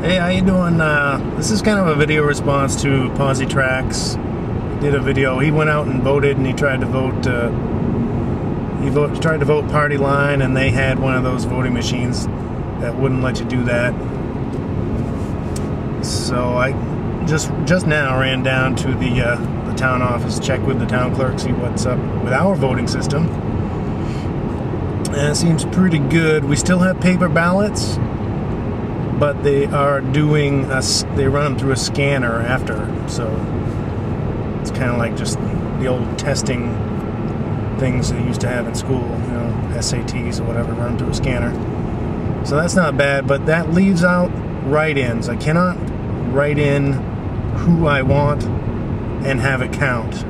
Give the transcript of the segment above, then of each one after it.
Hey, how you doing? This is kind of a video response to Possetraxxx. He did a video. He went out and voted, and he tried to vote. Tried to vote party line, and they had one of those voting machines that wouldn't let you do that. So I just now ran down to the town office, check with the town clerk, see what's up with our voting system, and it seems pretty good. We still have paper ballots, but they are doing they run them through a scanner after, so it's kind of like just the old testing things they used to have in school, you know, SATs or whatever, run them through a scanner. So that's not bad, but that leaves out write-ins. I cannot write in who I want and have it count.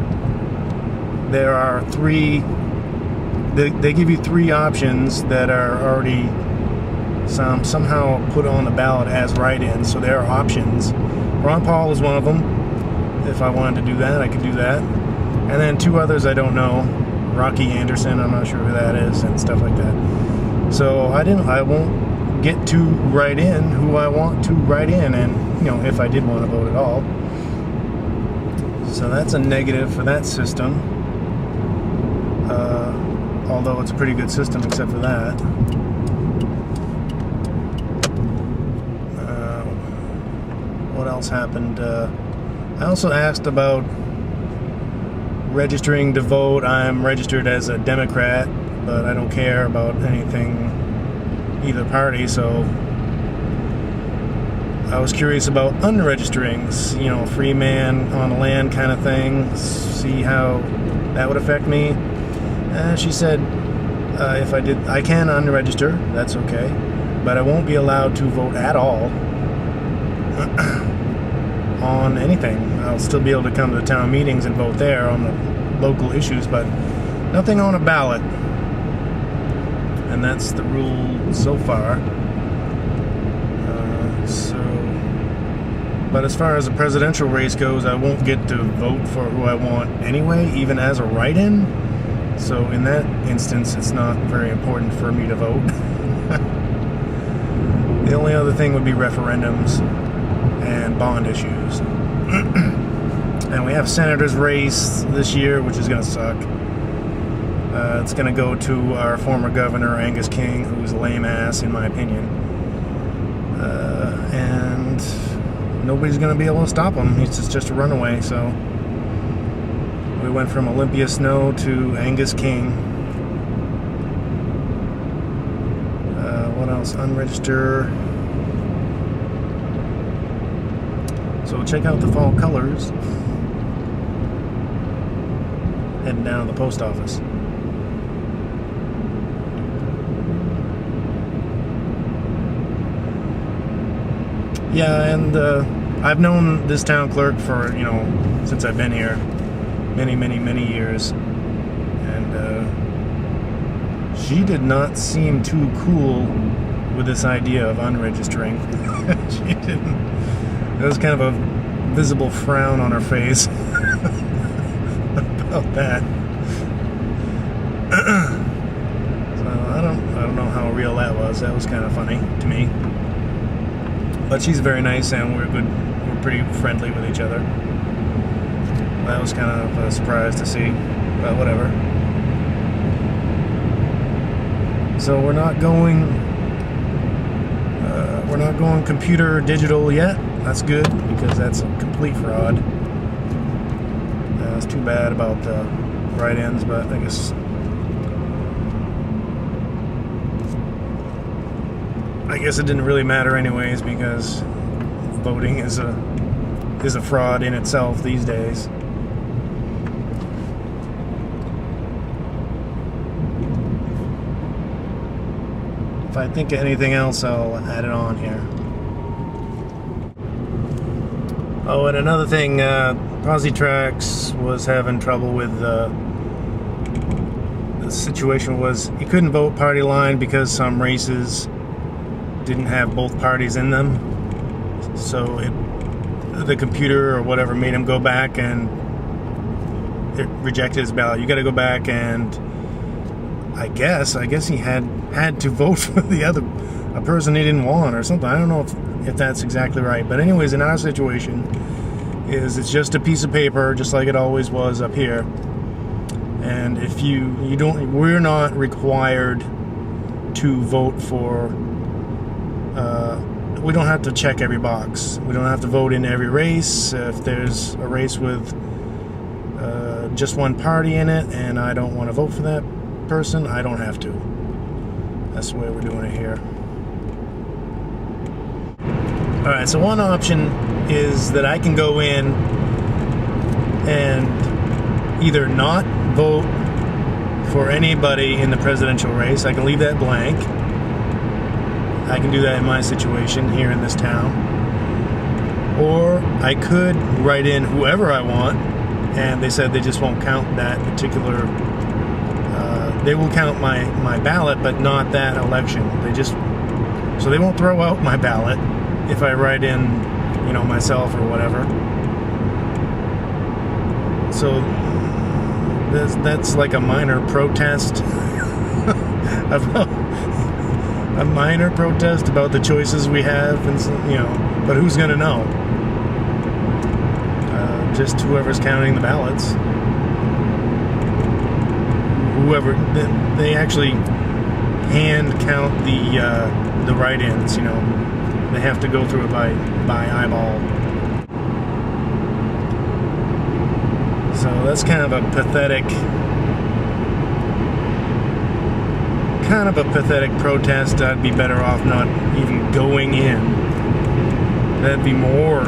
There are three, they give you three options that are already somehow put on the ballot as write-ins, so there are options. Ron Paul is one of them. If I wanted to do that, I could do that. And then two others I don't know. Rocky Anderson, I'm not sure who that is, and stuff like that. So I won't get to write in who I want to write in, and you know, if I did want to vote at all. So that's a negative for that system. Although it's a pretty good system except for that. What else happened? I also asked about registering to vote. I'm registered as a Democrat, but I don't care about anything, either party, so I was curious about unregistering, you know, free man on the land kind of thing, see how that would affect me. She said if I did, I can unregister, that's okay, but I won't be allowed to vote at all on anything. I'll still be able to come to the town meetings and vote there on the local issues, but nothing on a ballot. And that's the rule so far. But as far as the presidential race goes, I won't get to vote for who I want anyway, even as a write-in. So in that instance, it's not very important for me to vote. The only other thing would be referendums and bond issues. And we have senator's race this year, which is going to suck. It's going to go to our former governor, Angus King, who's a lame ass, in my opinion. And nobody's going to be able to stop him. He's just a runaway, so we went from Olympia Snow to Angus King. What else? Unregister. So check out the fall colors. Heading down to the post office. Yeah, and I've known this town clerk for, you know, since I've been here, many years, and she did not seem too cool with this idea of unregistering. She didn't. There was kind of a visible frown on her face about that. So I don't know how real that was. That was kind of funny to me. But she's very nice, and we're pretty friendly with each other. That was kind of a surprise to see, but whatever. So we're not going computer digital yet. That's good, because that's a complete fraud. It's too bad about the write-ins, but I guess it didn't really matter anyways, because voting is a fraud in itself these days. If I think of anything else, I'll add it on here. Oh, and another thing, Possetraxxx was having trouble with the situation was he couldn't vote party line because some races didn't have both parties in them. So the computer or whatever made him go back, and it rejected his ballot. You got to go back, and I guess he had to vote for the a person he didn't want or something. I don't know if that's exactly right. But anyways, in our situation, it's just a piece of paper, just like it always was up here. And if we're not required to vote for. We don't have to check every box. We don't have to vote in every race. If there's a race with just one party in it and I don't want to vote for that person, I don't have to. That's the way we're doing it here. Alright, so one option is that I can go in and either not vote for anybody in the presidential race. I can leave that blank. I can do that in my situation here in this town. Or I could write in whoever I want, and they said they just won't count that particular, they will count my ballot, but not that election. So they won't throw out my ballot if I write in, myself or whatever. So that's like a minor protest about a minor protest about the choices we have, and but who's gonna know? Just whoever's counting the ballots. Whoever they actually hand count the write-ins. They have to go through it by eyeball. So that's kind of a pathetic protest. I'd be better off not even going in. That'd be more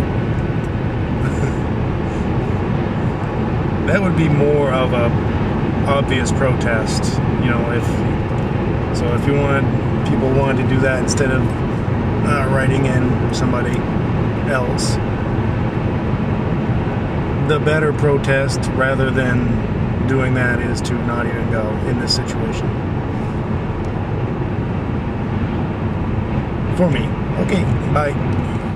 that would be more of a obvious protest, if people wanted to do that instead of writing in somebody else. The better protest, rather than doing that, is to not even go in this situation. For me. Okay, bye.